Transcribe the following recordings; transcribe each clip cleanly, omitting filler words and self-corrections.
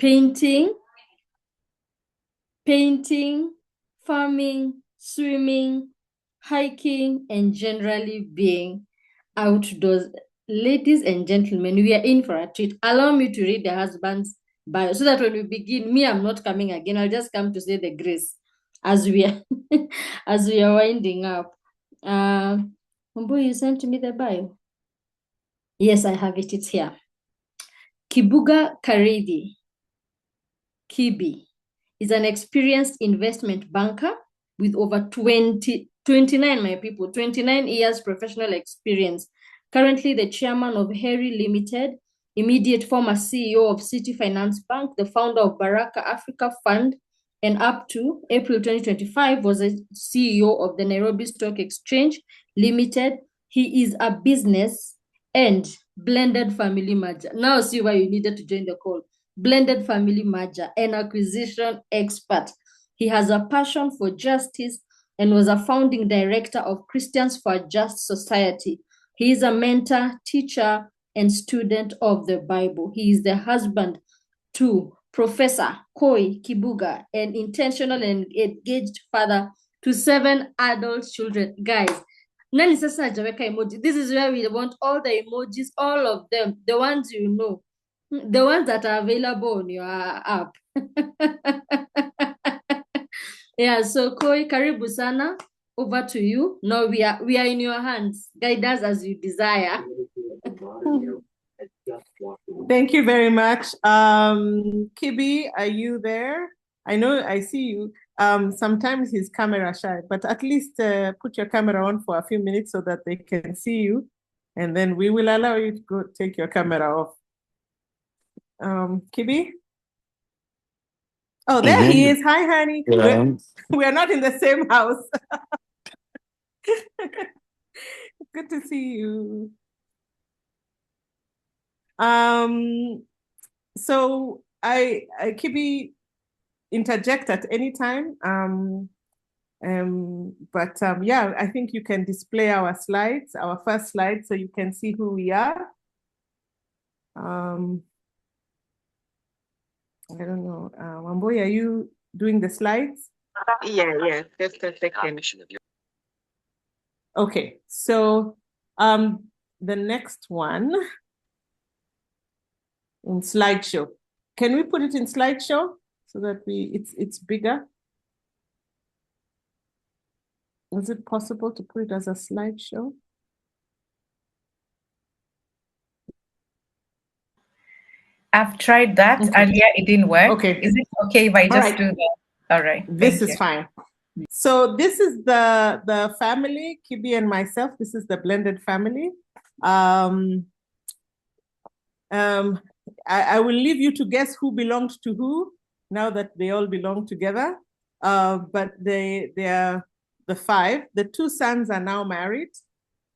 painting, farming, swimming, hiking, and generally being outdoors. Ladies and gentlemen, we are in for a treat. Allow me to read the husband's bio so that when we begin, me, I'm not coming again. I'll just come to say the grace as we are as we are winding up. Mbu, you sent me the bio. Yes, I have it. It's here. Kibuga Karidi, Kibe, is an experienced investment banker with over 29, my people, 29 years professional experience. Currently the chairman of Harry Limited, immediate former CEO of City Finance Bank, the founder of Baraka Africa Fund, and up to April 2025 was a CEO of the Nairobi Stock Exchange Limited. He is a business and blended family merger. Now see why you needed to join the call. Blended family merger and acquisition expert. He has a passion for justice and was a founding director of Christians for a Just Society. He is a mentor, teacher, and student of the Bible. He is the husband to Professor Koi Kibuga, an intentional and engaged father to 7 adult children. Guys, nani sasa hajaweka emoji? This is where we want all the emojis, all of them, the ones you know, the ones that are available on your app. Yeah, so Koi, karibu sana. Over to you. Now we are in your hands. Guide us as you desire. Thank you very much. Kibe, are you there? I know I see you. Sometimes he's camera shy, but at least put your camera on for a few minutes so that they can see you. And then we will allow you to go take your camera off. Kibe? Oh, there he is. Hi, honey. Yeah. We are not in the same house. Good to see you. So I Kibe, interject at any time. Yeah, I think you can display our slides, our first slide, so you can see who we are. I don't know. Wambui, are you doing the slides? Yeah. Just a second. Okay, so the next one in slideshow. Can we put it in slideshow so that it's bigger? Is it possible to put it as a slideshow? I've tried that earlier, it didn't work. Okay. Is it okay if I just do that? All right. This is fine. So this is the family, Kibe and myself. This is the blended family. I will leave you to guess who belonged to who now that they all belong together. But they are the 5. The 2 sons are now married.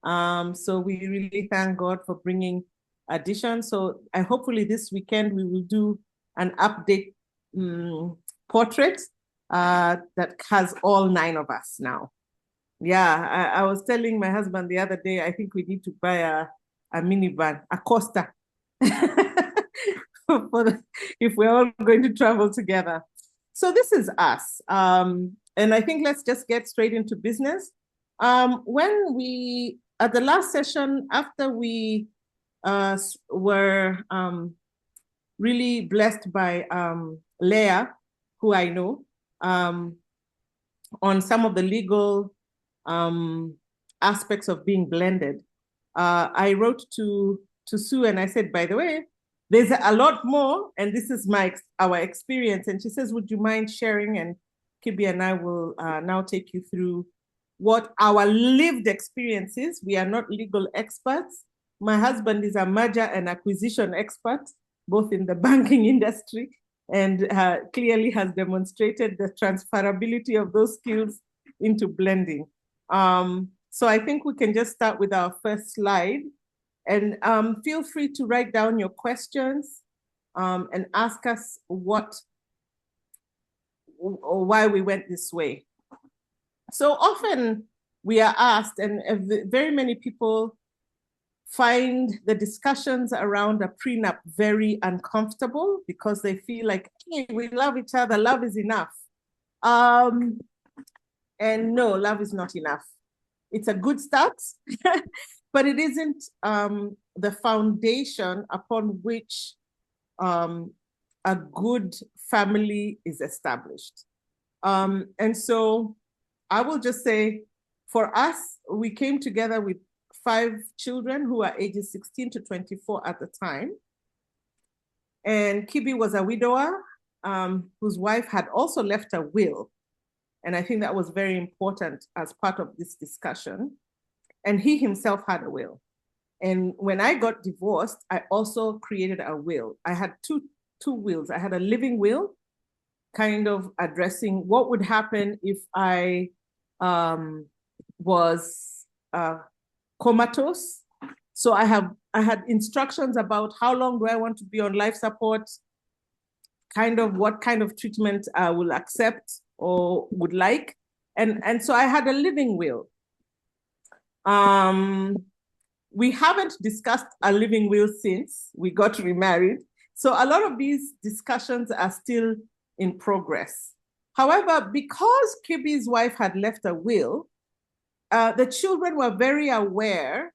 So we really thank God for bringing addition. So hopefully this weekend we will do an update portrait that has all 9 of us now. Yeah, I was telling my husband the other day, I think we need to buy a minivan, a Costa, if we're all going to travel together. So this is us. And I think let's just get straight into business. When we, at the last session, after we were really blessed by Leah, who I know, on some of the legal aspects of being blended, I wrote to Sue and I said, by the way, there's a lot more, and this is our experience. And she says, would you mind sharing? And Kibe and I will now take you through what our lived experience is. We are not legal experts. My husband is a merger and acquisition expert, both in the banking industry, and clearly has demonstrated the transferability of those skills into blending. So I think we can just start with our first slide. And feel free to write down your questions and ask us what or why we went this way. So often we are asked, and very many people find the discussions around a prenup very uncomfortable because they feel like, hey, we love each other, love is enough. And no, love is not enough. It's a good start, but it isn't the foundation upon which a good family is established. And so I will just say, for us, we came together with 5 children who are ages 16 to 24 at the time. And Kibe was a widower whose wife had also left a will. And I think that was very important as part of this discussion. And he himself had a will. And when I got divorced, I also created a will. I had two wills. I had a living will, kind of addressing what would happen if I was comatose. So I had instructions about how long do I want to be on life support, kind of what kind of treatment I will accept or would like. And so I had a living will. We haven't discussed a living will since we got remarried. So a lot of these discussions are still in progress. However, because Kibe's wife had left a will, the children were very aware,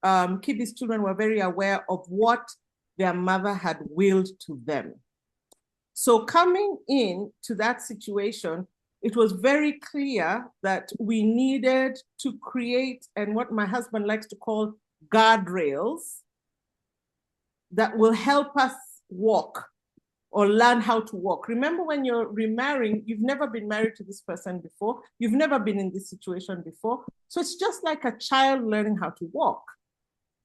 Kibe's children were very aware of what their mother had willed to them. So coming into that situation, it was very clear that we needed to create, and what my husband likes to call guardrails, that will help us walk or learn how to walk. Remember, when you're remarrying, you've never been married to this person before. You've never been in this situation before. So it's just like a child learning how to walk,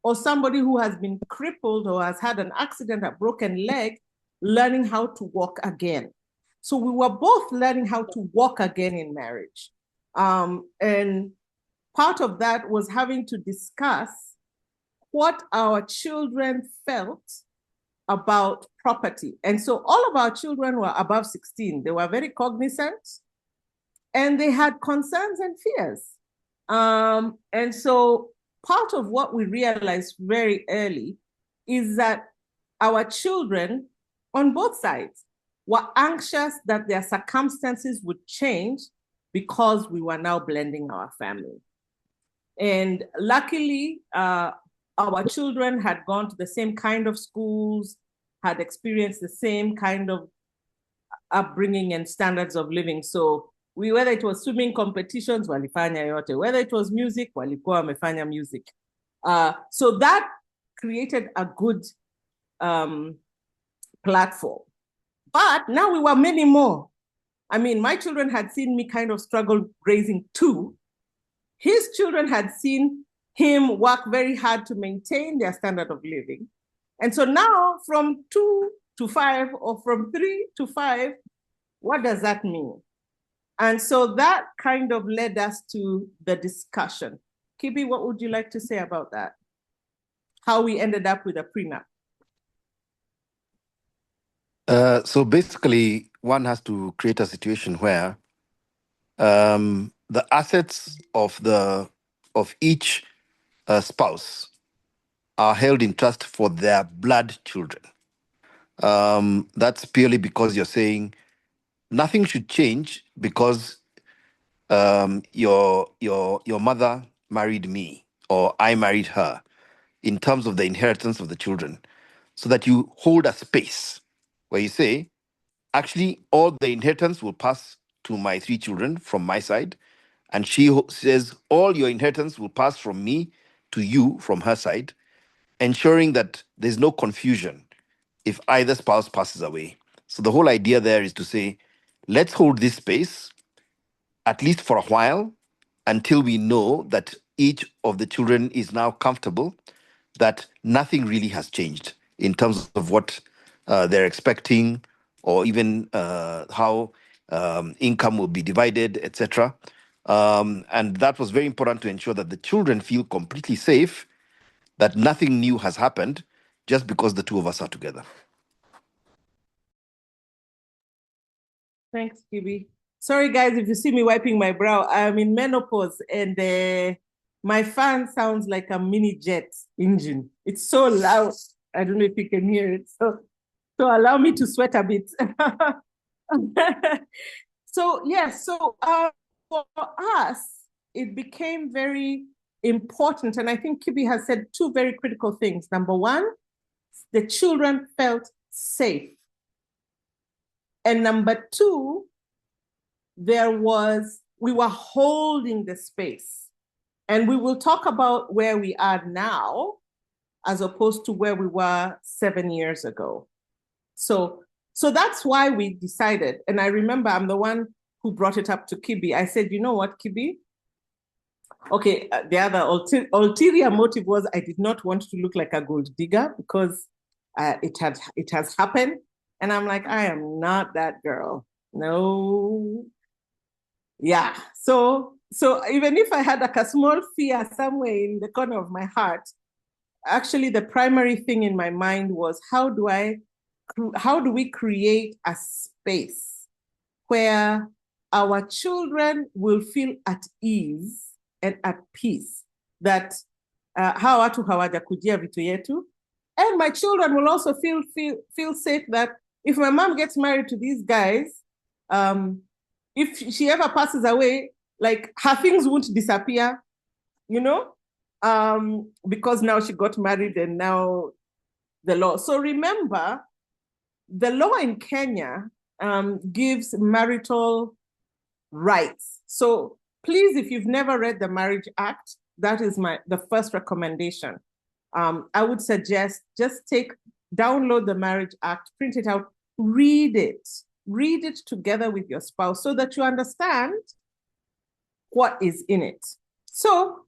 or somebody who has been crippled or has had an accident, a broken leg, learning how to walk again. So we were both learning how to walk again in marriage. And part of that was having to discuss what our children felt about property. And so all of our children were above 16. They were very cognizant and they had concerns and fears. And so part of what we realized very early is that our children on both sides were anxious that their circumstances would change because we were now blending our family. And luckily, our children had gone to the same kind of schools, had experienced the same kind of upbringing and standards of living. So whether it was swimming competitions, walifanya yote. Whether it was music, walikuwa wamefanya music. So that created a good platform. But now we were many more. I mean, my children had seen me kind of struggle raising 2. His children had seen him work very hard to maintain their standard of living. And so now from 2 to 5 or from 3 to 5, what does that mean? And so that kind of led us to the discussion. Kibe, what would you like to say about that? How we ended up with a prenup? So basically, one has to create a situation where the assets of each spouse are held in trust for their blood children. That's purely because you're saying nothing should change because your mother married me or I married her in terms of the inheritance of the children, so that you hold a space where you say, actually, all the inheritance will pass to my 3 children from my side. And she says, all your inheritance will pass from me to you from her side, ensuring that there's no confusion if either spouse passes away. So the whole idea there is to say, let's hold this space, at least for a while, until we know that each of the children is now comfortable, that nothing really has changed in terms of what they're expecting, or even how income will be divided, etc. And that was very important to ensure that the children feel completely safe, that nothing new has happened just because the 2 of us are together. Thanks, Kibe. Sorry, guys, if you see me wiping my brow, I'm in menopause and my fan sounds like a mini jet engine. It's so loud. I don't know if you can hear it. So allow me to sweat a bit. So yes, for us, it became very important. And I think Kibe has said two very critical things. Number one, the children felt safe. And number two, we were holding the space. And we will talk about where we are now as opposed to where we were 7 years ago. So that's why we decided, and I remember I'm the one who brought it up to Kibe. I said, you know what, Kibe? Okay, the other ulterior motive was I did not want to look like a gold digger because it has happened. And I'm like, I am not that girl. No. Yeah. So even if I had like a small fear somewhere in the corner of my heart, actually the primary thing in my mind was how do we create a space where our children will feel at ease and at peace that hawa watu hawajakujia vitu yetu, and my children will also feel safe that if my mom gets married to these guys, if she ever passes away, like her things won't disappear, because now she got married and now the law. So remember, the law in Kenya gives marital rights. So please, if you've never read the Marriage Act, that is the first recommendation. I would suggest just download the Marriage Act, print it out, read it together with your spouse so that you understand what is in it. So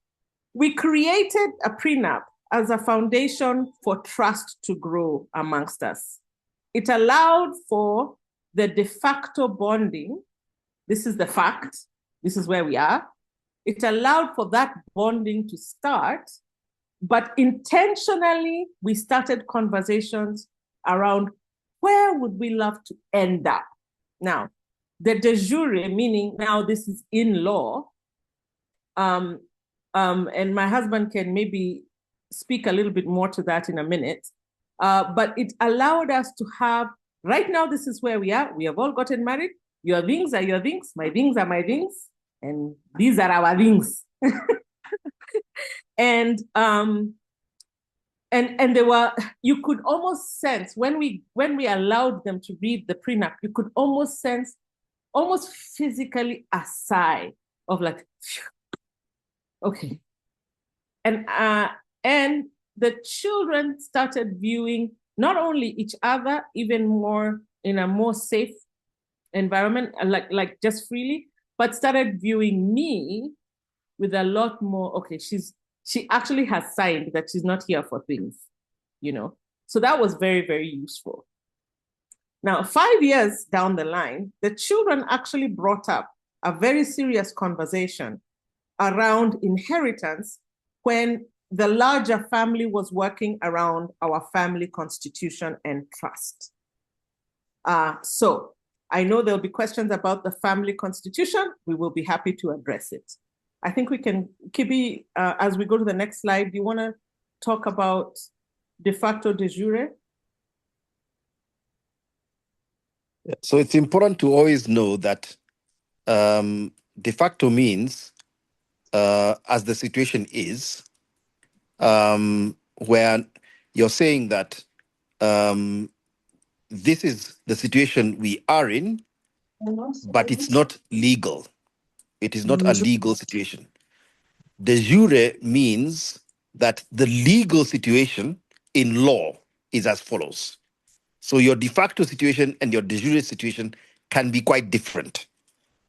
we created a prenup as a foundation for trust to grow amongst us. It allowed for the de facto bonding. This is the fact. This is where we are. It allowed for that bonding to start, but intentionally, we started conversations around where would we love to end up? Now, the de jure, meaning now this is in law, and my husband can maybe speak a little bit more to that in a minute, but it allowed us to have, right now, this is where we are. We have all gotten married. Your things are your things. My things are my things. And these are our things. And they were, you could almost sense when we allowed them to read the prenup, you could almost sense almost physically a sigh of like, phew, okay. And the children started viewing not only each other, even more in a more safe environment, like just freely, but started viewing me with a lot more, okay, she actually has signed that she's not here for things, So that was very, very useful. Now, 5 years down the line, the children actually brought up a very serious conversation around inheritance when the larger family was working around our family constitution and trust. So I know there'll be questions about the family constitution. We will be happy to address it. I think we can, Kibe, as we go to the next slide, do you want to talk about de facto de jure? So it's important to always know that de facto means, as the situation is, where you're saying that this is the situation we are in, but it's not legal. It is not a legal situation. De jure means that the legal situation in law is as follows. So your de facto situation and your de jure situation can be quite different.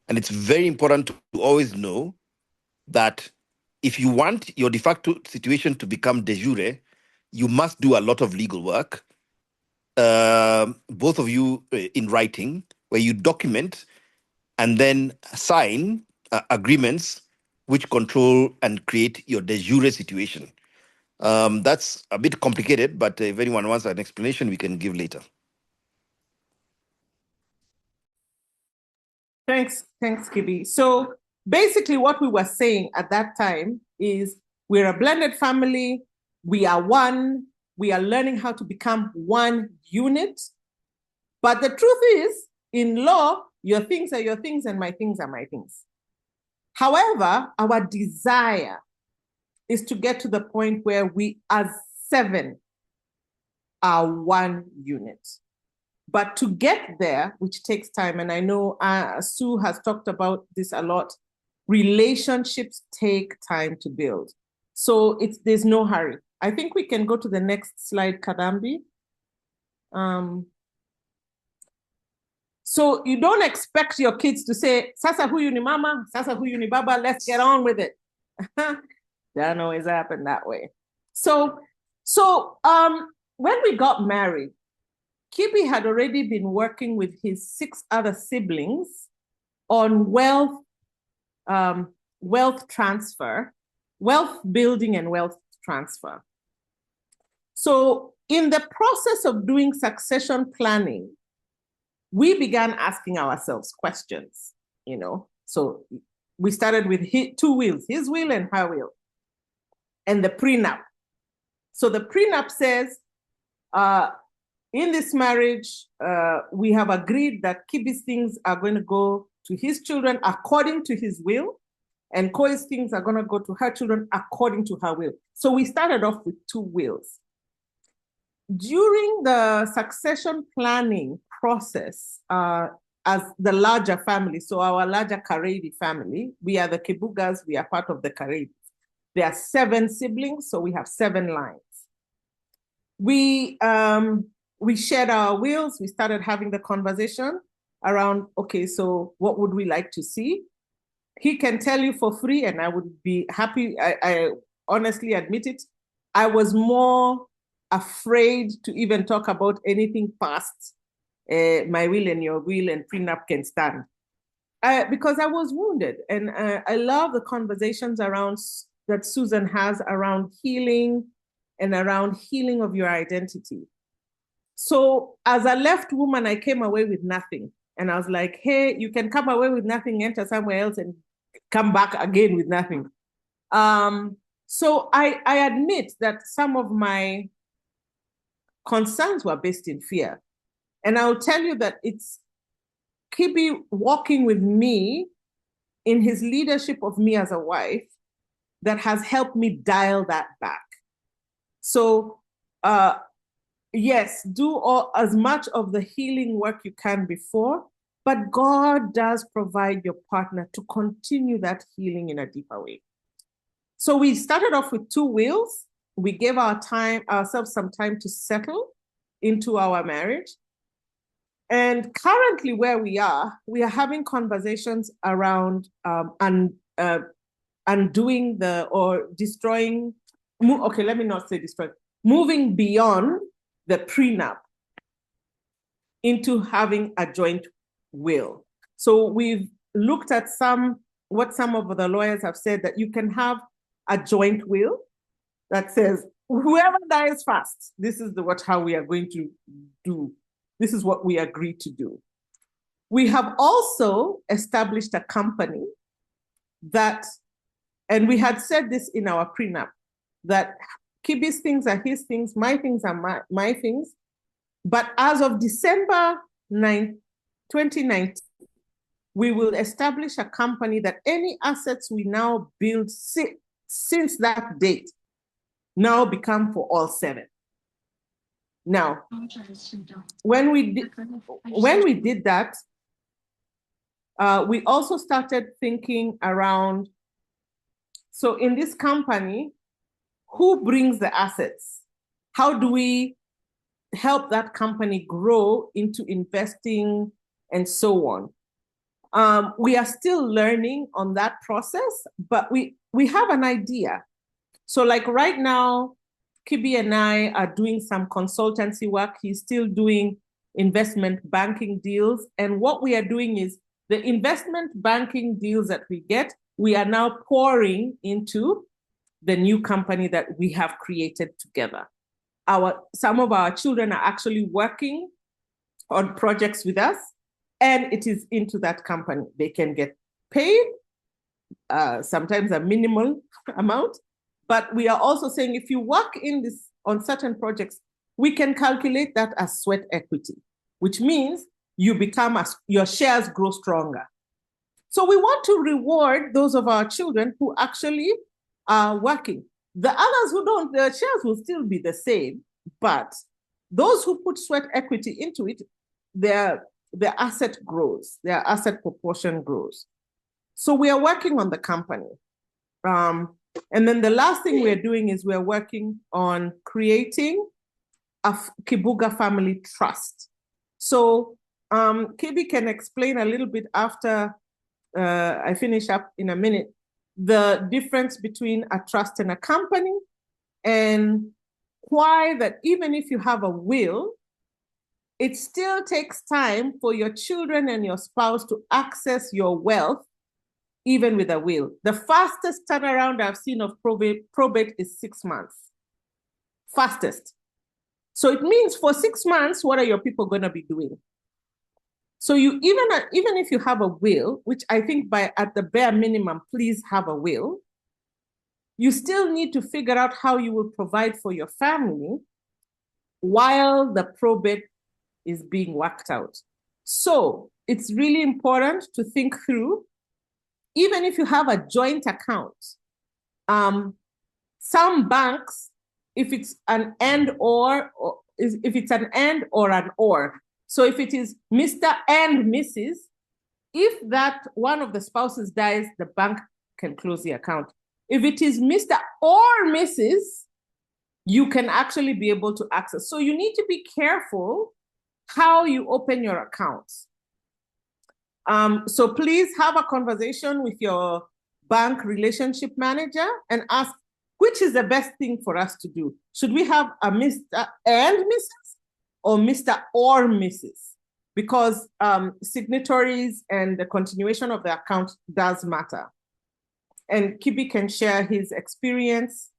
And it's very important to always know that if you want your de facto situation to become de jure, you must do a lot of legal work, both of you in writing, where you document and then sign agreements which control and create your de jure situation. That's a bit complicated, but if anyone wants an explanation, we can give later. Thanks, Kibe. So basically what we were saying at that time is we're a blended family, we are one, we are learning how to become one unit. But the truth is, in law, your things are your things and my things are my things. However, our desire is to get to the point where we as 7 are one unit. But to get there, which takes time, and I know Sue has talked about this a lot, relationships take time to build. So there's no hurry. I think we can go to the next slide, Kadambi. So you don't expect your kids to say, Sasa huyu ni mama, Sasa huyu ni baba, let's get on with it. Doesn't always happen that way. So when we got married, Kibe had already been working with his 6 other siblings on wealth transfer, wealth building and wealth transfer. So in the process of doing succession planning, we began asking ourselves questions, you know. So we started with 2 wills, his will and her will, and the prenup. So the prenup says, in this marriage, we have agreed that Kibe's things are going to go to his children according to his will, and Koi's things are going to go to her children according to her will. So we started off with 2 wills. During the succession planning process, as the larger family, so our larger Karedi family, we are the Kibugas, we are part of the Karedi. There are 7 siblings, so we have 7 lines. We shared our wills. We started having the conversation around, okay, so what would we like to see? He can tell you for free, and I would be happy. I honestly admit it. I was more afraid to even talk about anything past my will and your will and prenup can stand. Because I was wounded. And I love the conversations around that Susan has around healing and around healing of your identity. So as a left woman, I came away with nothing. And I was like, hey, you can come away with nothing, enter somewhere else and come back again with nothing. So I admit that some of my concerns were based in fear. And I'll tell you that it's Kibe walking with me in his leadership of me as a wife that has helped me dial that back. So yes, do as much of the healing work you can before, but God does provide your partner to continue that healing in a deeper way. So we started off with 2 wills. We gave ourselves some time to settle into our marriage. And currently where we are having conversations around undoing or destroying, okay, let me not say destroy, moving beyond the prenup into having a joint will. So we've looked at what some of the lawyers have said, that you can have a joint will that says, whoever dies first, this is how we are going to do. This is what we agreed to do. We have also established a company that, and we had said this in our prenup, that Kibe's things are his things, my things are my things. But as of December 2019, we will establish a company that any assets we now build since that date now become for all 7. Now, when we did that, we also started thinking around, so in this company, who brings the assets? How do we help that company grow into investing and so on? We are still learning on that process, but we have an idea. So like right now, Kibe and I are doing some consultancy work. He's still doing investment banking deals. And what we are doing is the investment banking deals that we get, we are now pouring into the new company that we have created together. Some of our children are actually working on projects with us, and it is into that company. They can get paid sometimes a minimal amount. But we are also saying if you work in this on certain projects, we can calculate that as sweat equity, which means you become your shares grow stronger. So we want to reward those of our children who actually are working. The others who don't, their shares will still be the same, but those who put sweat equity into it, their asset grows, their asset proportion grows. So we are working on the company. And then the last thing we're doing is we're working on creating a Kibuga family trust. So Kibe can explain a little bit after I finish up in a minute, the difference between a trust and a company, and why that even if you have a will, it still takes time for your children and your spouse to access your wealth, even with a will. The fastest turnaround I've seen of probate is 6 months. Fastest. So it means for 6 months, what are your people going to be doing? So you even if you have a will, which I think at the bare minimum, please have a will, you still need to figure out how you will provide for your family while the probate is being worked out. So it's really important to think through, even if you have a joint account, some banks, if it's an and or if it's an and or an or. So if it is Mr. and Mrs., if that one of the spouses dies, the bank can close the account. If it is Mr. or Mrs., you can actually be able to access. So you need to be careful how you open your accounts. So please have a conversation with your bank relationship manager and ask, which is the best thing for us to do? Should we have a Mr. and Mrs. or Mr. or Mrs.? Because signatories and the continuation of the account does matter. And Kibe can share his experience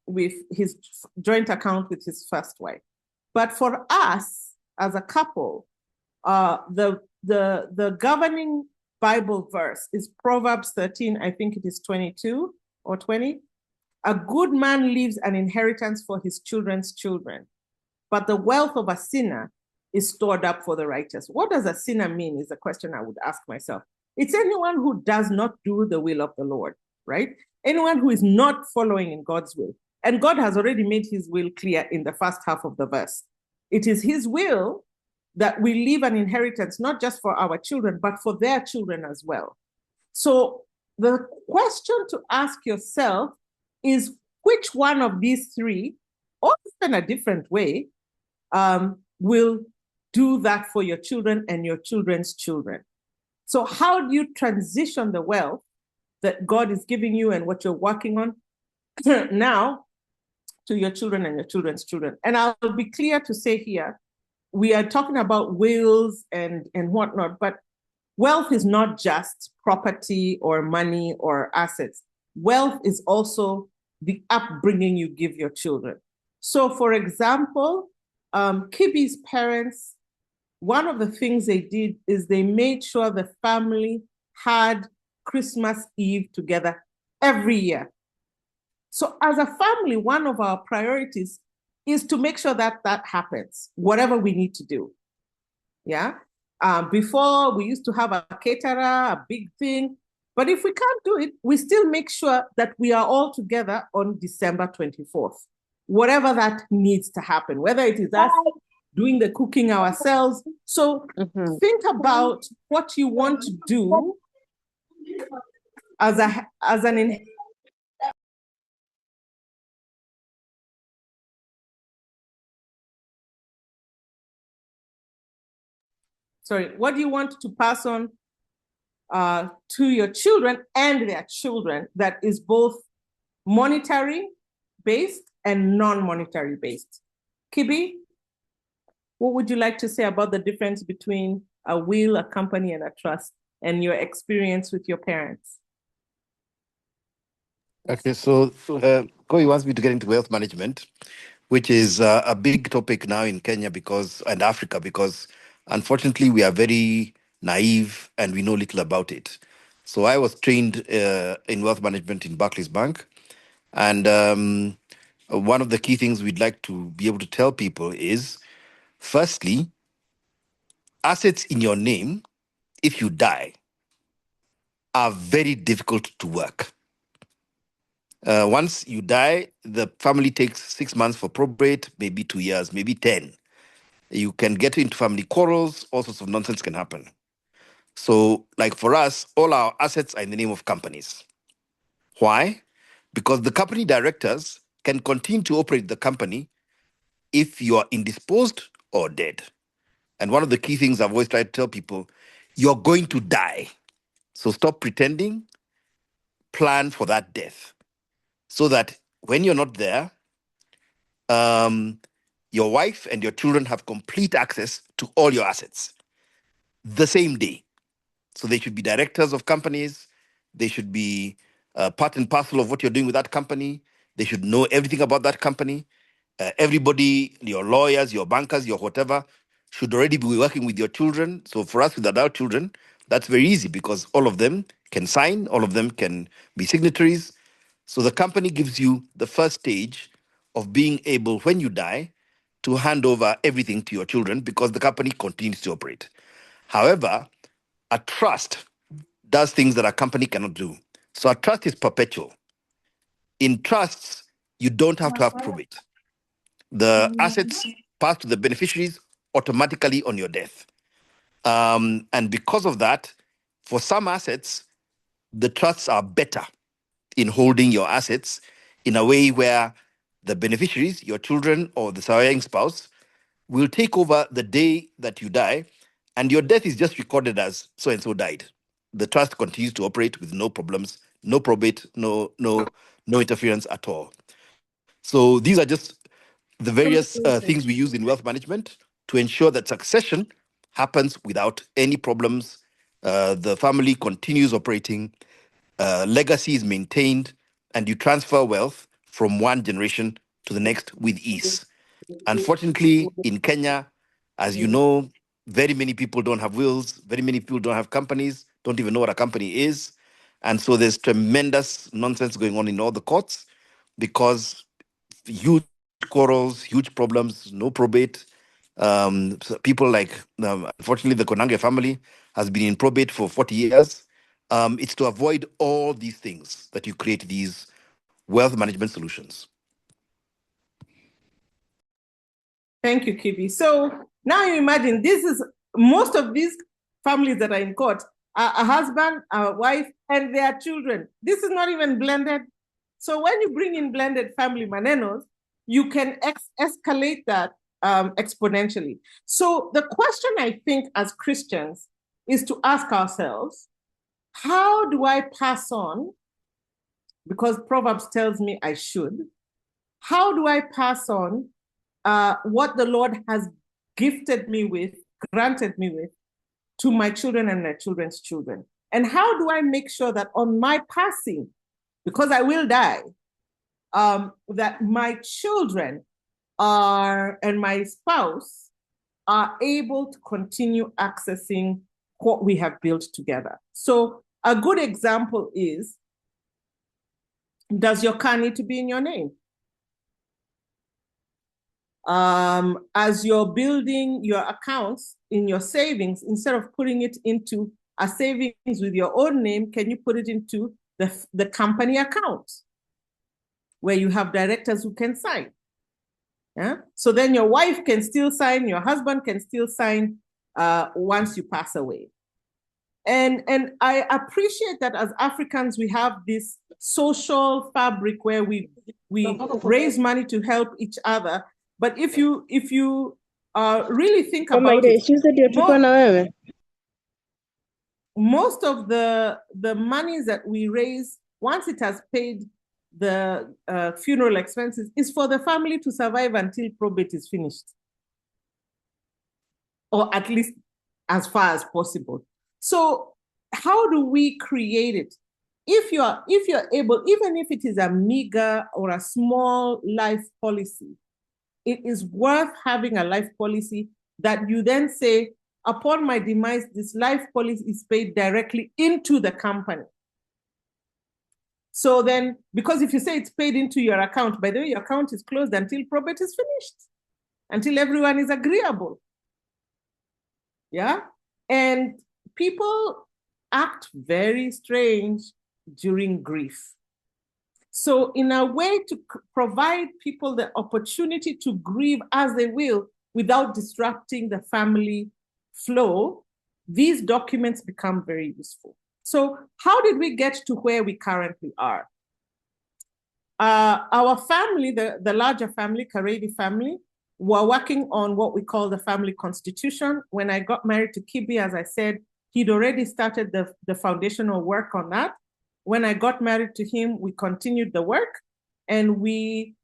with his joint account with his first wife. But for us as a couple, the governing Bible verse is Proverbs 13, I think it is 22 or 20. A good man leaves an inheritance for his children's children, but the wealth of a sinner is stored up for the righteous. What does a sinner mean is a question I would ask myself. It's anyone who does not do the will of the Lord, right? Anyone who is not following in God's will. And God has already made his will clear in the first half of the verse. It is his will that we leave an inheritance, not just for our children, but for their children as well. So the question to ask yourself is, which one of these three, or in a different way, will do that for your children and your children's children? So how do you transition the wealth that God is giving you and what you're working on now to your children and your children's children? And I'll be clear to say here, we are talking about wills and whatnot, but wealth is not just property or money or assets. Wealth is also the upbringing you give your children. So for example, Kibe's parents, one of the things they did is they made sure the family had Christmas Eve together every year. So as a family, one of our priorities is to make sure that that happens, whatever we need to do. Yeah. Before we used to have a caterer, a big thing, but if we can't do it, we still make sure that we are all together on December 24th, whatever that needs to happen, whether it is us doing the cooking ourselves. So think about what you want to do as an what do you want to pass on to your children and their children that is both monetary based and non-monetary based? Kibe, what would you like to say about the difference between a will, a company, and a trust, and your experience with your parents? Okay, so Koi wants me to get into wealth management, which is a big topic now in Kenya and Africa, because unfortunately we are very naive and we know little about it. So I was trained in wealth management in Barclays Bank. And one of the key things we'd like to be able to tell people is, firstly, assets in your name, if you die, are very difficult to work. Once you die, the family takes 6 months for probate, maybe 2 years, maybe 10. You can get into family quarrels, all sorts of nonsense can happen. So, like for us, all our assets are in the name of companies. Why? Because the company directors can continue to operate the company if you are indisposed or dead. And one of the key things I've always tried to tell people, you're going to die. So stop pretending, plan for that death. So that when you're not there, your wife and your children have complete access to all your assets the same day. So they should be directors of companies. They should be part and parcel of what you're doing with that company. They should know everything about that company. Everybody, your lawyers, your bankers, your whatever, should already be working with your children. So for us with adult children, that's very easy because all of them can sign, all of them can be signatories. So the company gives you the first stage of being able, when you die, to hand over everything to your children because the company continues to operate. However, a trust does things that a company cannot do. So a trust is perpetual. In trusts, you don't have to have probate. The assets pass to the beneficiaries automatically on your death. And because of that, for some assets, the trusts are better in holding your assets in a way where the beneficiaries, your children or the surviving spouse, will take over the day that you die, and your death is just recorded as so and so died. The trust continues to operate with no problems, no probate, no interference at all. So these are just the various things we use in wealth management to ensure that succession happens without any problems. The family continues operating, legacy is maintained, and you transfer wealth from one generation to the next with ease. Unfortunately, in Kenya, as you know, very many people don't have wills, very many people don't have companies, don't even know what a company is. And so there's tremendous nonsense going on in all the courts because huge quarrels, huge problems, no probate. So people like, unfortunately, the Konange family has been in probate for 40 years. It's to avoid all these things that you create these wealth management solutions. Thank you, Kibi. So now you imagine this is most of these families that are in court are a husband, a wife, and their children. This is not even blended. So when you bring in blended family manenos, you can escalate that exponentially. So the question I think as Christians is to ask ourselves, how do I pass on, because Proverbs tells me I should, how do I pass on what the Lord has gifted me with, granted me with, to my children and their children's children? And how do I make sure that on my passing, because I will die, that my children and my spouse are able to continue accessing what we have built together? So a good example is, does your car need to be in your name? As you're building your accounts in your savings, instead of putting it into a savings with your own name, can you put it into the company account where you have directors who can sign? Yeah? So then your wife can still sign, your husband can still sign once you pass away. And I appreciate that as Africans, we have this social fabric where we raise money to help each other. But if you really think about it, most of the monies that we raise, once it has paid the funeral expenses, is for the family to survive until probate is finished, or at least as far as possible. So how do we create it? If you're able, even if it is a meager or a small life policy, it is worth having a life policy that you then say, upon my demise, this life policy is paid directly into the company. So then, because if you say it's paid into your account, by the way, your account is closed until probate is finished, until everyone is agreeable. Yeah? And people act very strange during grief. So in a way to provide people the opportunity to grieve as they will without disrupting the family flow, these documents become very useful. So how did we get to where we currently are? Our family, the larger family, Karedi family, were working on what we call the family constitution. When I got married to Kibe, as I said, he'd already started the foundational work on that. When I got married to him, we continued the work, and we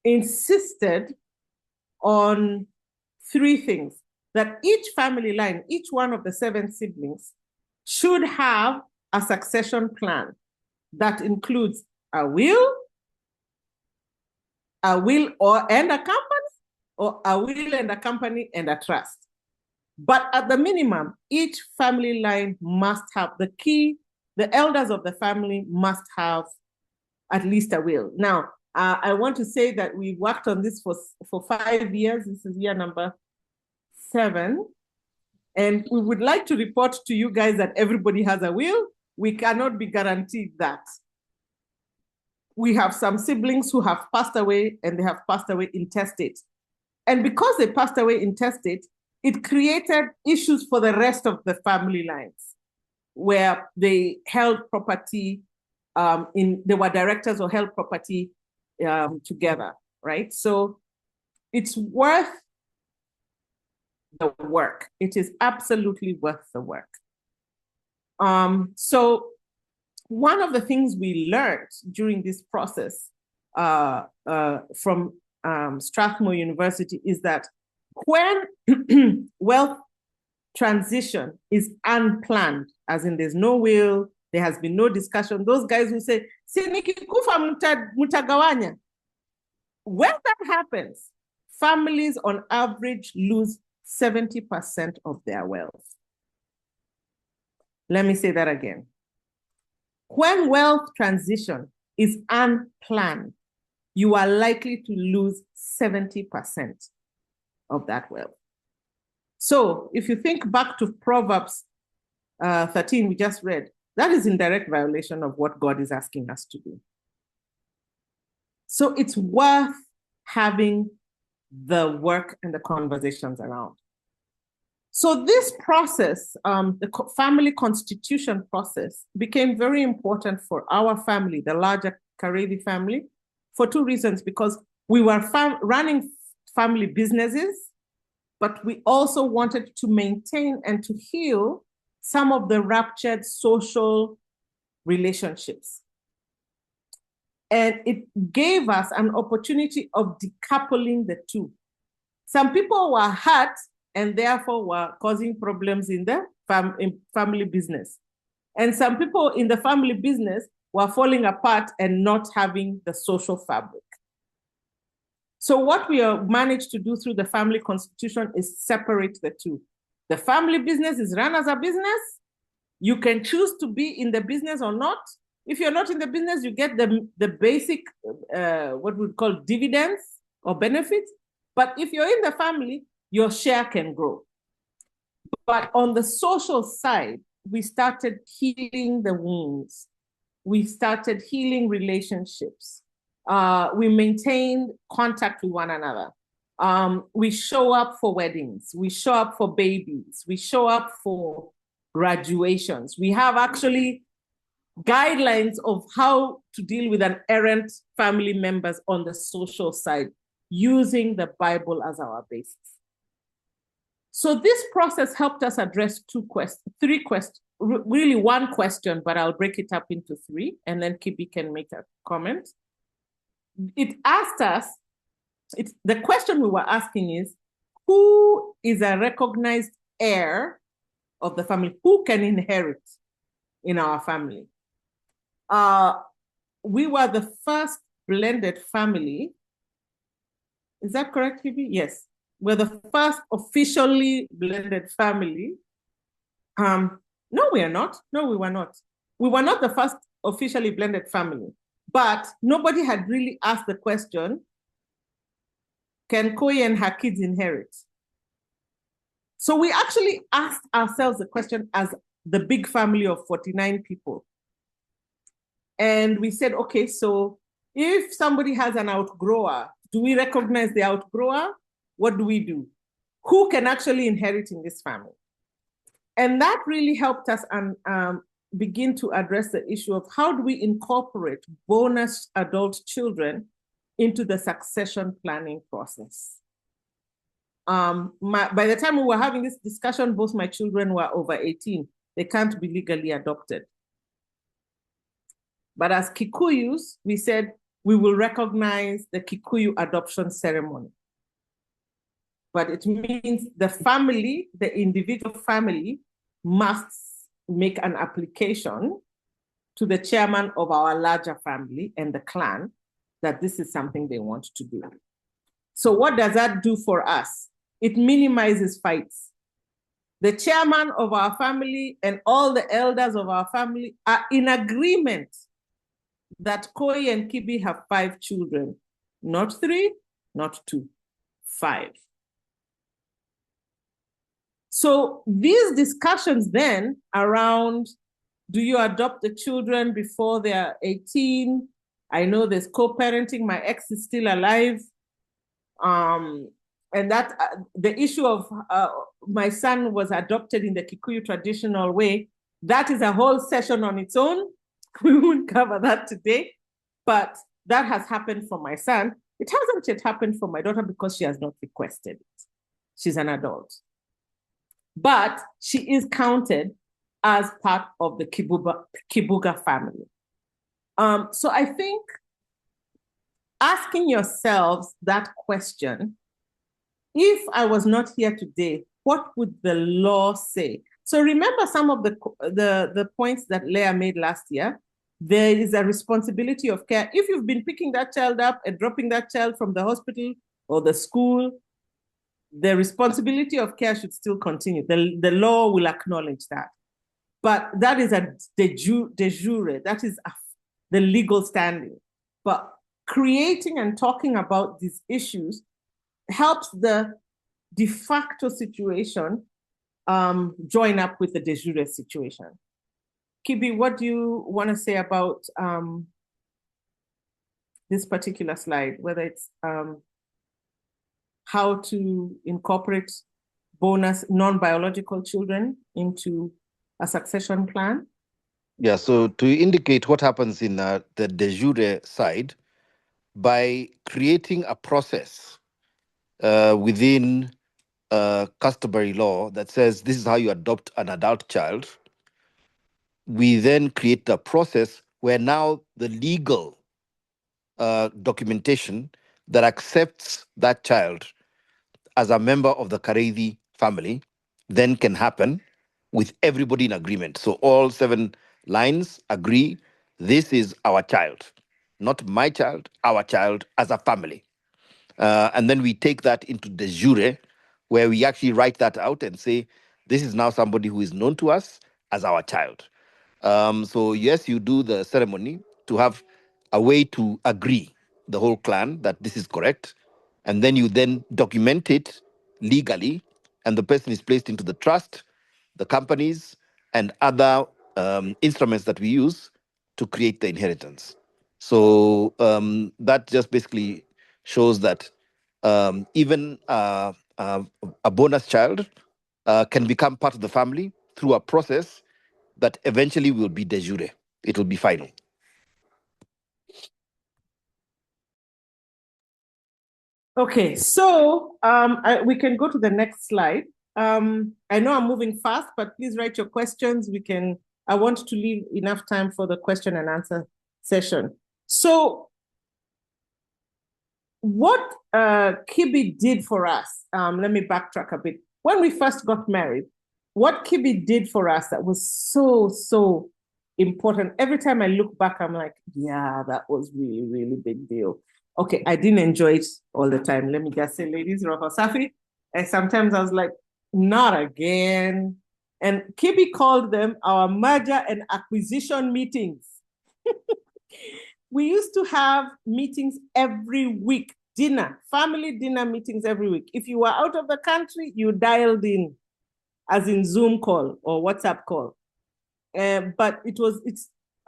insisted on three things: that each family line, each one of the 7 siblings, should have a succession plan that includes a will and a company, or a will and a company and a trust. But at the minimum, each family line must have the elders of the family must have at least a will. Now, I want to say that we worked on this for 5 years. This is year number 7. And we would like to report to you guys that everybody has a will. We cannot be guaranteed that. We have some siblings who have passed away, and they have passed away intestate. And because they passed away intestate, it created issues for the rest of the family lines, where they held property, they were directors or held property together, right? So it's worth the work. It is absolutely worth the work. So one of the things we learned during this process from Strathmore University is that when wealth transition is unplanned, as in there's no will, there has been no discussion, those guys who say, si nikikufa mutagawanya. When that happens, families on average lose 70% of their wealth. Let me say that again. When wealth transition is unplanned, you are likely to lose 70% of that wealth. So if you think back to Proverbs 13 we just read, that is in direct violation of what God is asking us to do. So it's worth having the work and the conversations around. So this process, the family constitution process, became very important for our family, the larger Karedi family, for 2 reasons. Because we were running family businesses, but we also wanted to maintain and to heal some of the ruptured social relationships. And it gave us an opportunity of decoupling the two. Some people were hurt and therefore were causing problems in the family business. And some people in the family business were falling apart and not having the social fabric. So what we have managed to do through the family constitution is separate the two. The family business is run as a business. You can choose to be in the business or not. If you're not in the business, you get the basic, what we call dividends or benefits. But if you're in the family, your share can grow. But on the social side, we started healing the wounds. We started healing relationships. We maintained contact with one another. We show up for weddings. We show up for babies. We show up for graduations. We have actually guidelines of how to deal with an errant family members on the social side, using the Bible as our basis. So this process helped us address 3 questions, really 1 question, but I'll break it up into 3, and then Kibe can make a comment. It asked us, the question we were asking is, who is a recognized heir of the family? Who can inherit in our family? We were the first blended family. Is that correct, Kibe? Yes. we're the first officially blended family. No, we are not. No, we were not. We were not the first officially blended family, but nobody had really asked the question, can Koi and her kids inherit? So we actually asked ourselves the question as the big family of 49 people. And we said, okay, so if somebody has an outgrower, do we recognize the outgrower? What do we do? Who can actually inherit in this family? And that really helped us begin to address the issue of how do we incorporate bonus adult children into the succession planning process. By the time we were having this discussion, both my children were over 18. They can't be legally adopted. But as Kikuyus, we said we will recognize the Kikuyu adoption ceremony. But it means the family, the individual family, must make an application to the chairman of our larger family and the clan that this is something they want to do. So what does that do for us? It minimizes fights. The chairman of our family and all the elders of our family are in agreement that Koi and Kibi have 5 children, not 3, not 2, 5. So these discussions then around, do you adopt the children before they are 18? I know there's co-parenting, my ex is still alive. And that the issue of my son was adopted in the Kikuyu traditional way, that is a whole session on its own. We won't cover that today, but that has happened for my son. It hasn't yet happened for my daughter because she has not requested it. She's an adult. But she is counted as part of the Kibuga family. So I think asking yourselves that question, if I was not here today, what would the law say? So remember some of the points that Leah made last year. There is a responsibility of care. If you've been picking that child up and dropping that child from the hospital or the school, the responsibility of care should still continue. The law will acknowledge that. But that is a de jure, that is the legal standing. But creating and talking about these issues helps the de facto situation join up with the de jure situation. Kibi, what do you want to say about this particular slide, whether it's how to incorporate bonus non-biological children into a succession plan? Yeah, so to indicate what happens in the de jure side, by creating a process within customary law that says this is how you adopt an adult child, we then create the process where now the legal documentation that accepts that child as a member of the Kareithi family then can happen with everybody in agreement. So all 7 lines agree, this is our child, not my child, our child as a family. And then we take that into de jure, where we actually write that out and say, this is now somebody who is known to us as our child. So yes, you do the ceremony to have a way to agree the whole clan that this is correct. And then you then document it legally, and the person is placed into the trust, the companies, and other instruments that we use to create the inheritance. So that just basically shows that even a bonus child can become part of the family through a process that eventually will be de jure. It will be final. Okay, so we can go to the next slide. I know I'm moving fast, but please write your questions. I want to leave enough time for the question and answer session. So what Kibi did for us, let me backtrack a bit. When we first got married, what Kibi did for us that was so important. Every time I look back, I'm like, yeah, that was really big deal. Okay, I didn't enjoy it all the time. Let me just say, ladies, Roho Safi, And sometimes I was like, not again. And Kibe called them our merger and acquisition meetings. We used to have meetings every week, family dinner meetings every week. If you were out of the country, you dialed in, as in Zoom call or WhatsApp call. But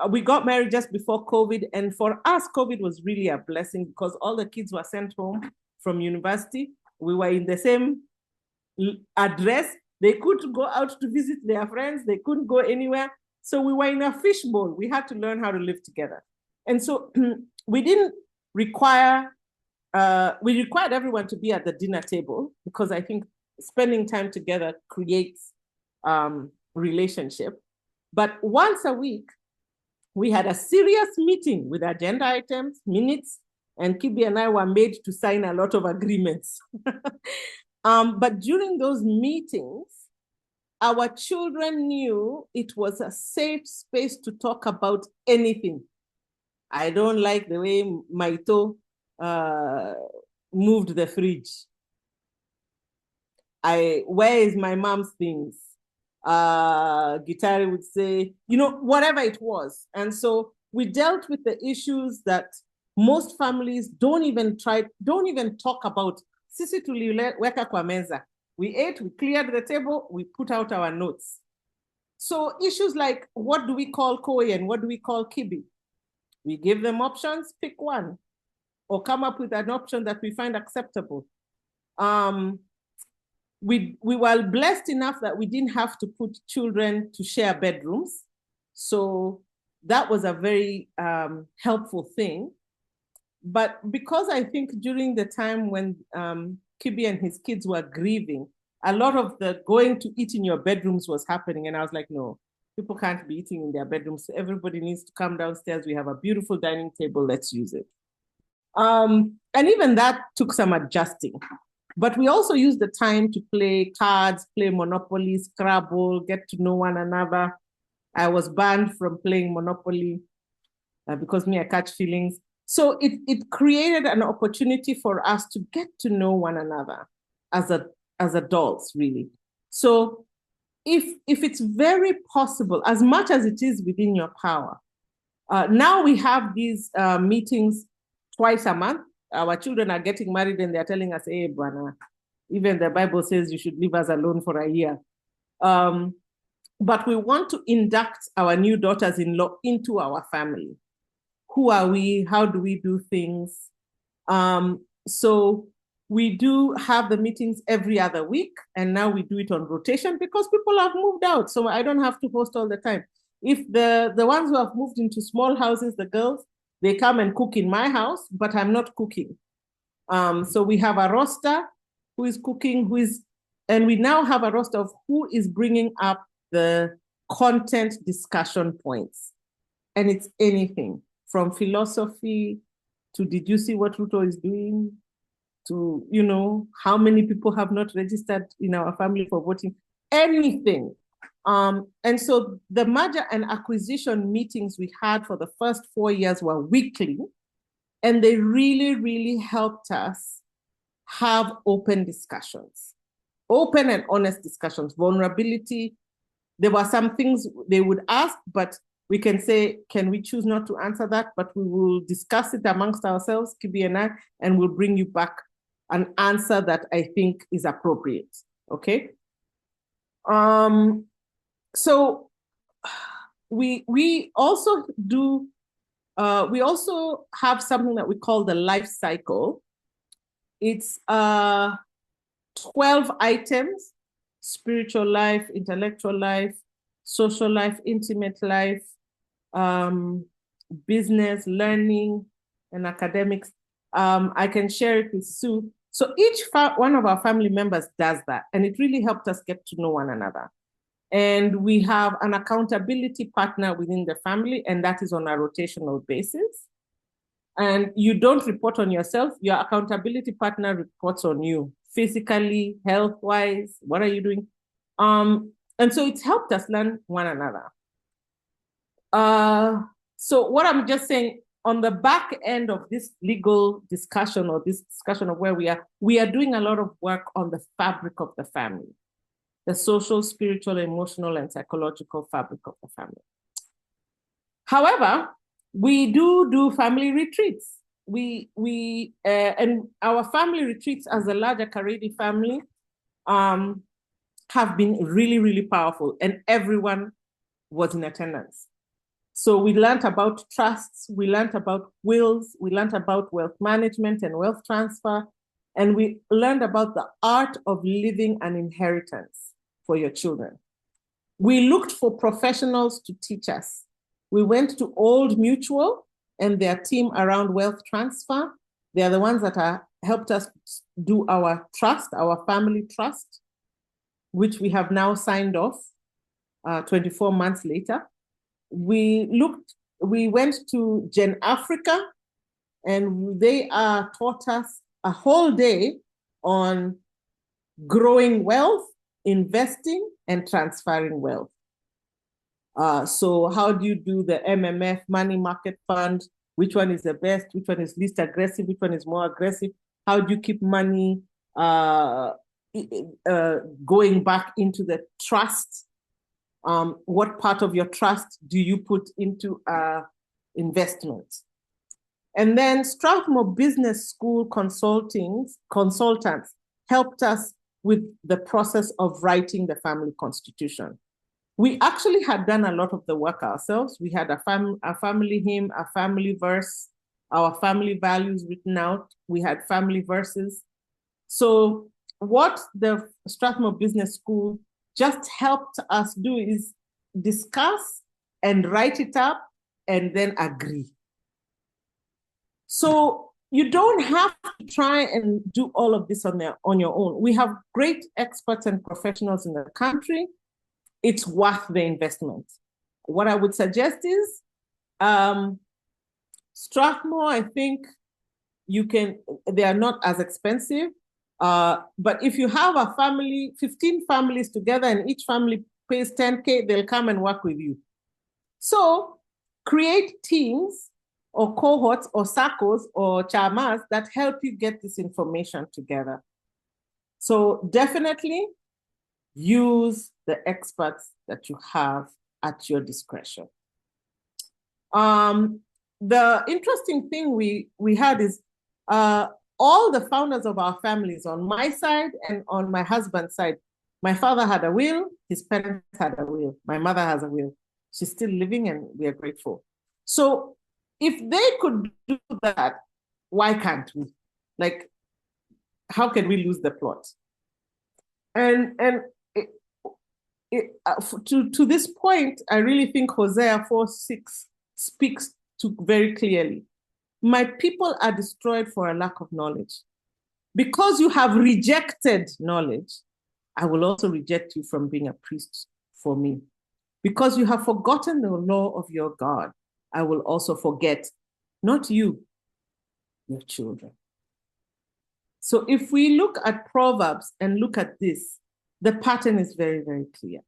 we got married just before COVID. And for us, COVID was really a blessing because all the kids were sent home from university. We were in the same address. They couldn't go out to visit their friends. They couldn't go anywhere. So we were in a fishbowl. We had to learn how to live together. And so we didn't require, we required everyone to be at the dinner table because I think spending time together creates relationship. But once a week, we had a serious meeting with agenda items, minutes, and Kibe and I were made to sign a lot of agreements. But during those meetings, our children knew it was a safe space to talk about anything. I don't like the way Maito moved the fridge. Where is my mom's things? Gitari would say, whatever it was. And so we dealt with the issues that most families don't even talk about. Sisi tuliweka kwa meza. We ate, we cleared the table, we put out our notes. So issues like, what do we call Koi and what do we call Kibe? We give them options, pick one, or come up with an option that we find acceptable. We were blessed enough that we didn't have to put children to share bedrooms. So that was a very helpful thing. But because I think during the time when Kibe and his kids were grieving, a lot of the going to eat in your bedrooms was happening. And I was like, no, people can't be eating in their bedrooms. Everybody needs to come downstairs. We have a beautiful dining table. Let's use it. And even that took some adjusting. But we also used the time to play cards, play Monopoly, Scrabble, get to know one another. I was banned from playing Monopoly because I catch feelings. So it created an opportunity for us to get to know one another as adults, really. So if it's very possible, as much as it is within your power, now we have these meetings twice a month. Our children are getting married and they're telling us, hey, Bwana, even the Bible says you should leave us alone for a year. But we want to induct our new daughters-in-law into our family. Who are we? How do we do things? So we do have the meetings every other week, and now we do it on rotation because people have moved out. So I don't have to host all the time. If the ones who have moved into small houses, the girls, they come and cook in my house, but I'm not cooking. So we have a roster who is cooking, and we now have a roster of who is bringing up the content discussion points. And it's anything from philosophy to did you see what Ruto is doing to, how many people have not registered in our family for voting, anything. And so the merger and acquisition meetings we had for the first 4 years were weekly, and they really, really helped us have open discussions, open and honest discussions, vulnerability. There were some things they would ask, but we can say, can we choose not to answer that? But we will discuss it amongst ourselves, Kibe and I, and we'll bring you back an answer that I think is appropriate, okay? So we also do, we also have something that we call the life cycle. It's 12 items: spiritual life, intellectual life, social life, intimate life, business, learning, and academics. I can share it with Sue. So each one of our family members does that, and it really helped us get to know one another. And we have an accountability partner within the family, and that is on a rotational basis. And you don't report on yourself, your accountability partner reports on you, physically, health-wise, what are you doing? And so it's helped us learn one another. So what I'm just saying, on the back end of this legal discussion or this discussion of where we are doing a lot of work on the fabric of the family, the social, spiritual, emotional, and psychological fabric of the family. However, we do family retreats. And our family retreats as a larger Karedi family have been really, really powerful, and everyone was in attendance. So we learned about trusts, we learned about wills, we learned about wealth management and wealth transfer, and we learned about the art of leaving an inheritance for your children. We looked for professionals to teach us. We went to Old Mutual and their team around wealth transfer. They are the ones that helped us do our trust, our family trust, which we have now signed off 24 months later. We went to Gen Africa, and they taught us a whole day on growing wealth, investing, and transferring wealth. So how do you do the MMF, money market fund? Which one is the best? Which one is least aggressive? Which one is more aggressive? How do you keep money going back into the trust? What part of your trust do you put into investment? And then Strathmore Business School consultants helped us with the process of writing the family constitution. We actually had done a lot of the work ourselves. We had a family hymn, a family verse, our family values written out. We had family verses. So what the Strathmore Business School just helped us do is discuss and write it up and then agree. So you don't have to try and do all of this on your own. We have great experts and professionals in the country. It's worth the investment. What I would suggest is Strathmore, I think they are not as expensive. But if you have a family, 15 families together, and each family pays 10K, they'll come and work with you. So create teams or cohorts or circles or chamas that help you get this information together. So definitely use the experts that you have at your discretion. The interesting thing we had is all the founders of our families on my side and on my husband's side. My father had a will, his parents had a will, my mother has a will. She's still living and we are grateful. So if they could do that, why can't we? Like, how can we lose the plot? And to this point, I really think Hosea 4:6 speaks to very clearly. My people are destroyed for a lack of knowledge. Because you have rejected knowledge, I will also reject you from being a priest for me. Because you have forgotten the law of your God, I will also forget, not you, your children. So if we look at Proverbs and look at this, the pattern is very, very clear.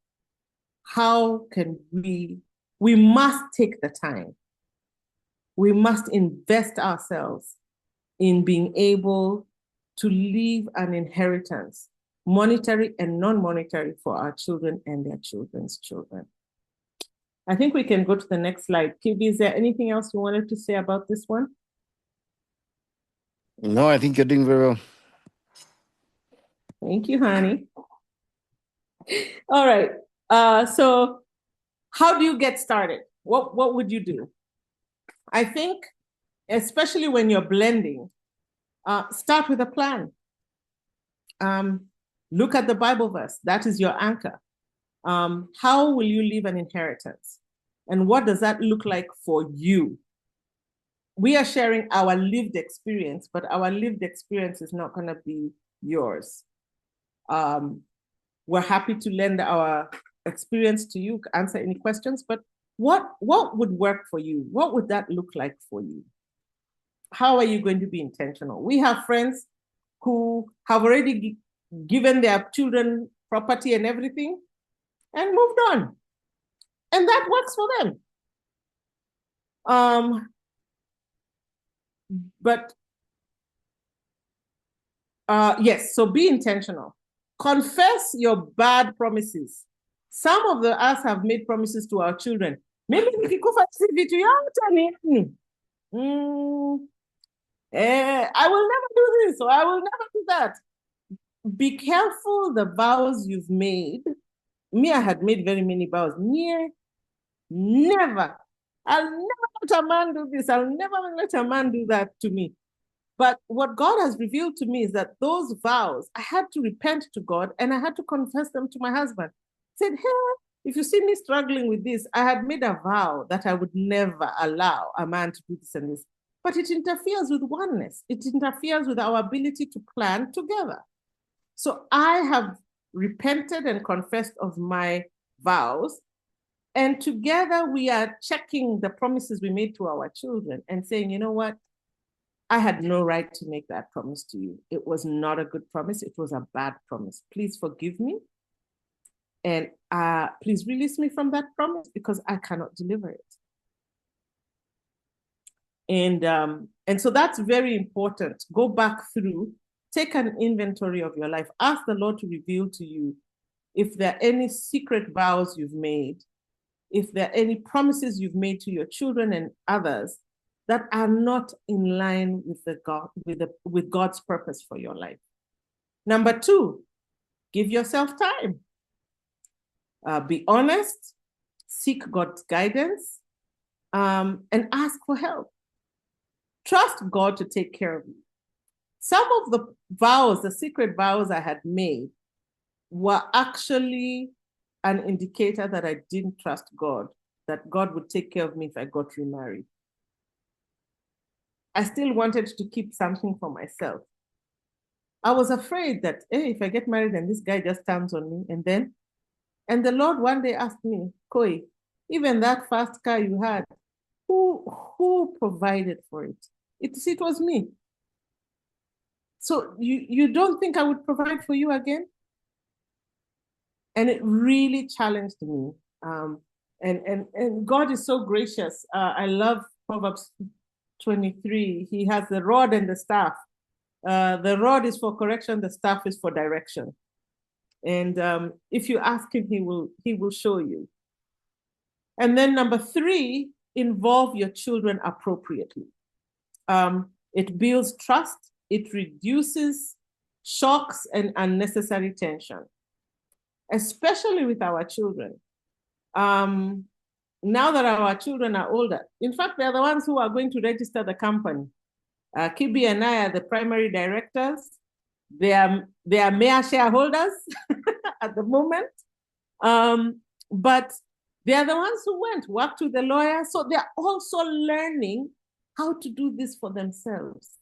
How can we must take the time. We must invest ourselves in being able to leave an inheritance, monetary and non-monetary, for our children and their children's children. I think we can go to the next slide. Kibe, is there anything else you wanted to say about this one? No, I think you're doing very well. Thank you, honey. All right. So how do you get started? What would you do? I think, especially when you're blending, start with a plan. Look at the Bible verse. That is your anchor. How will you leave an inheritance? And what does that look like for you? We are sharing our lived experience, but our lived experience is not going to be yours. We're happy to lend our experience to you, answer any questions, but what would work for you? What would that look like for you? How are you going to be intentional? We have friends who have already given their children property and everything and moved on. And that works for them. But yes, so be intentional. Confess your bad promises. Some of us have made promises to our children. Maybe nikikufa vitu yote ni I will never do this, or I will never do that. Be careful the vows you've made. Me, I had made very many vows. Never. I'll never let a man do this. I'll never let a man do that to me. But what God has revealed to me is that those vows, I had to repent to God and I had to confess them to my husband. I said, hey, if you see me struggling with this, I had made a vow that I would never allow a man to do this and this. But it interferes with oneness. It interferes with our ability to plan together. So I have repented and confessed of my vows. And together we are checking the promises we made to our children and saying, you know what? I had no right to make that promise to you. It was not a good promise. It was a bad promise. Please forgive me. And please release me from that promise because I cannot deliver it. And so that's very important. Go back through, take an inventory of your life. Ask the Lord to reveal to you if there are any secret vows you've made, if there are any promises you've made to your children and others that are not in line with God's purpose for your life. Number 2, give yourself time. Be honest, seek God's guidance, and ask for help. Trust God to take care of you. Some of the vows, the secret vows I had made, were actually an indicator that I didn't trust God, that God would take care of me if I got remarried. I still wanted to keep something for myself. I was afraid that, hey, if I get married and this guy just turns on me, and the Lord one day asked me, Koi, even that first car you had, who provided for it? It was me. So you don't think I would provide for you again? And it really challenged me. And God is so gracious. I love Proverbs 23. He has the rod and the staff. The rod is for correction, the staff is for direction. And if you ask him, he will show you. And then number 3, involve your children appropriately. It builds trust, it reduces shocks and unnecessary tension, especially with our children. Now that our children are older, in fact, they're the ones who are going to register the company. Kibe and I are the primary directors. They are mere shareholders at the moment. But they are the ones who worked with the lawyer. So they're also learning how to do this for themselves.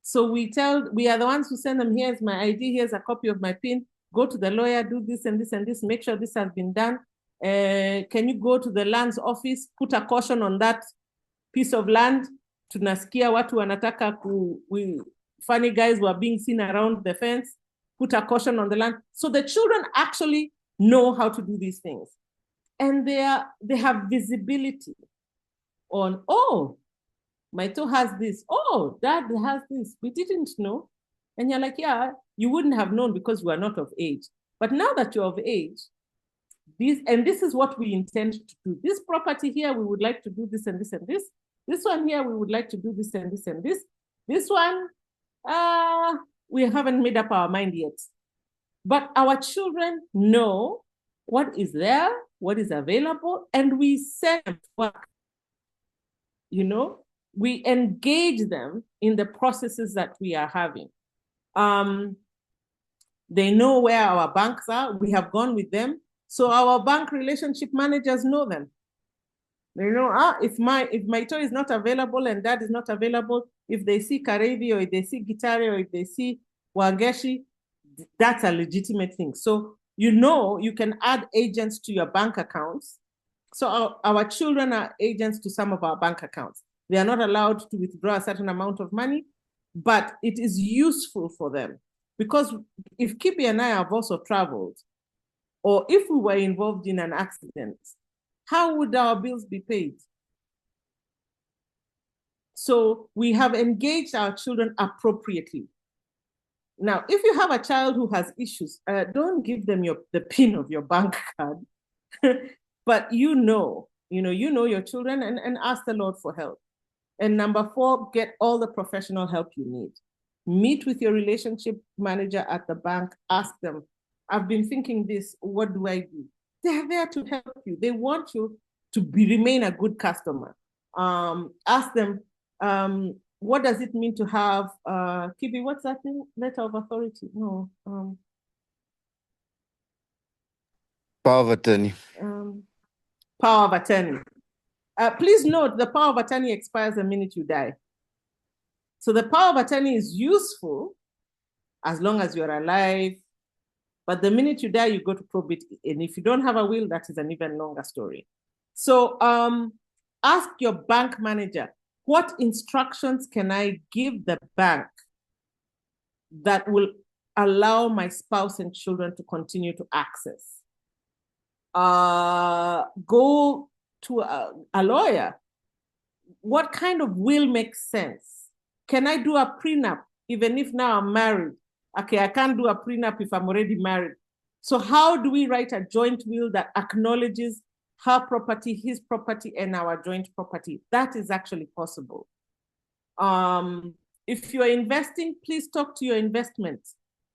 So we are the ones who send them, here's my ID, here's a copy of my PIN, go to the lawyer, do this and this and this, make sure this has been done. Can you go to the land's office, put a caution on that piece of land? Tunasikia watu wanataka funny guys were being seen around the fence, put a caution on the land. So the children actually know how to do these things. And they have visibility on, oh, Maito has this, oh, Dad has this, we didn't know. And you're like, yeah, you wouldn't have known because you are not of age. But now that you're of age, this is what we intend to do. This property here, we would like to do this and this and this. This one here, we would like to do this and this and this. This one, we haven't made up our mind yet. But our children know what is there, what is available, and we send them work. You know, we engage them in the processes that we are having. They know where our banks are. We have gone with them. So our bank relationship managers know them. They know, if my toy is not available and Dad is not available, if they see Karevi or if they see Gitari or if they see Wangeshi, that's a legitimate thing. So you can add agents to your bank accounts. So our children are agents to some of our bank accounts. They are not allowed to withdraw a certain amount of money, but it is useful for them. Because if Kibe and I have also traveled, or if we were involved in an accident, how would our bills be paid? So we have engaged our children appropriately. Now, if you have a child who has issues, don't give them the PIN of your bank card, but you know your children and ask the Lord for help. And number 4, get all the professional help you need. Meet with your relationship manager at the bank, ask them, I've been thinking this, what do I do? They're there to help you. They want you to remain a good customer. Ask them, what does it mean to have, Kibi, what's that thing? Letter of authority? No. Power of attorney. Power of attorney. Please note, the power of attorney expires the minute you die. So the power of attorney is useful as long as you're alive, but the minute you die, you go to probate. And if you don't have a will, that is an even longer story. So ask your bank manager, what instructions can I give the bank that will allow my spouse and children to continue to access? Go to a lawyer. What kind of will makes sense? Can I do a prenup even if now I'm married? Okay, I can't do a prenup if I'm already married. So how do we write a joint will that acknowledges her property, his property, and our joint property? That is actually possible. If you're investing, please talk to your investment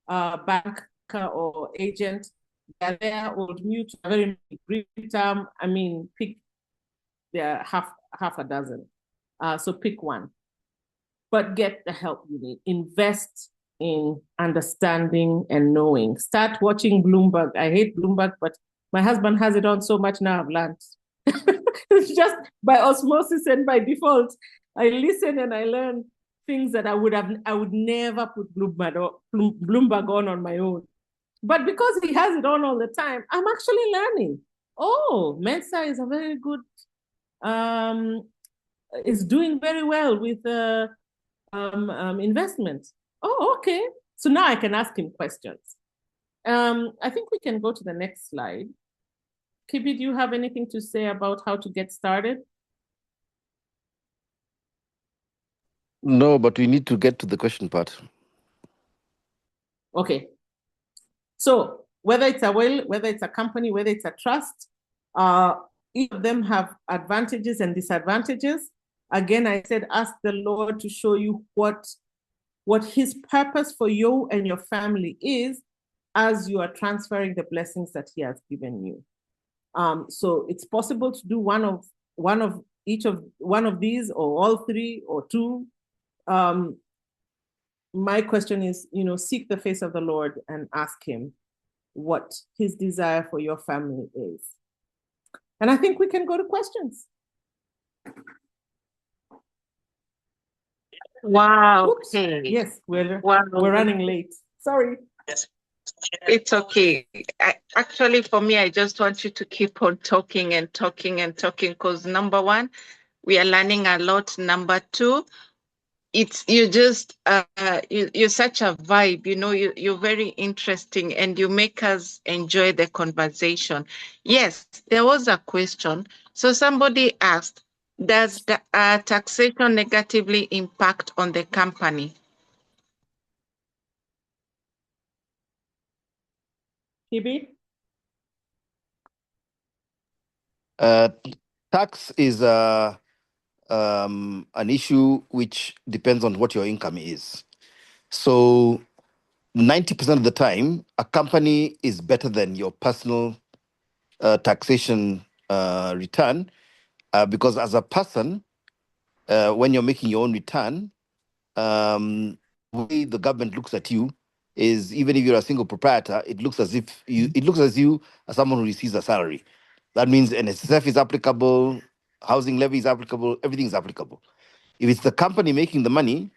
banker or agent. They're there, old mute, very brief term. I mean, pick, they're half a dozen. So pick one. But get the help you need. Invest in understanding and knowing. Start watching Bloomberg. I hate Bloomberg, but my husband has it on so much now I've learned. It's just by osmosis and by default. I listen and I learn things that I would never put Bloomberg on my own. But because he has it on all the time, I'm actually learning. Oh, Mensa is a very good, is doing very well with investment. Oh, okay. So now I can ask him questions. I think we can go to the next slide. Kibi, do you have anything to say about how to get started? No, but we need to get to the question part. Okay. So whether it's a will, whether it's a company, whether it's a trust, each of them have advantages and disadvantages. Again, I said, ask the Lord to show you what his purpose for you and your family is as you are transferring the blessings that he has given you. So it's possible to do one of these, or all 3 or 2. My question is, seek the face of the Lord and ask him what his desire for your family is. And I think we can go to questions. Wow. Oops. Okay. Yes, we're running late. Sorry. It's okay. Actually, for me, I just want you to keep on talking and talking and talking, because number 1, we are learning a lot. Number 2, you're such a vibe, you're very interesting, and you make us enjoy the conversation. Yes, there was a question. So somebody asked, does the taxation negatively impact on the company? Kibi? Tax is an issue which depends on what your income is. So 90% of the time, a company is better than your personal taxation return, because as a person, when you're making your own return, the way the government looks at you is, even if you're a single proprietor, it looks as you as someone who receives a salary. That means NSSF is applicable, housing levy is applicable, everything is applicable. If it's the company making the money,